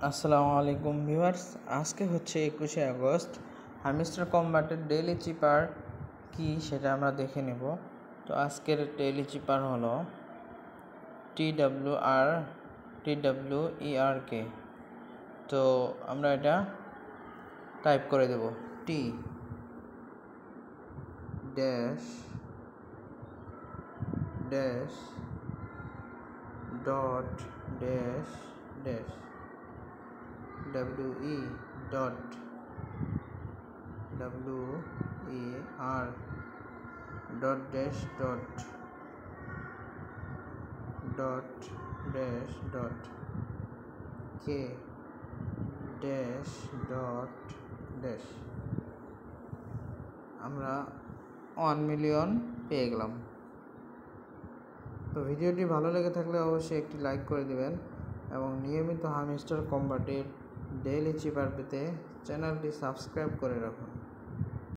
আসসালামু আলাইকুম ভিউয়ার্স, আজকে হচ্ছে 21শে আগস্ট। হামিস্টার কম্বাটের ডেইলি চিপার কি সেটা আমরা দেখে নেব। তো আজকের ডেইলি চিপার হলো TWERK। তো আমরা এটা টাইপ করে দেব, T dash dash dot dash dash WE dot WER dot dash dot dash dot K dash dot dash। আমরা 1 মিলিয়ন পেয়ে গেলাম। তো ভিডিওটি ভালো লেগে থাকলে অবশ্যই একটি লাইক করে দেবেন এবং নিয়মিত হামিস্টার কম্বাটের ডেইলি চিপার পেতে চ্যানেলটি সাবস্ক্রাইব করে রাখুন।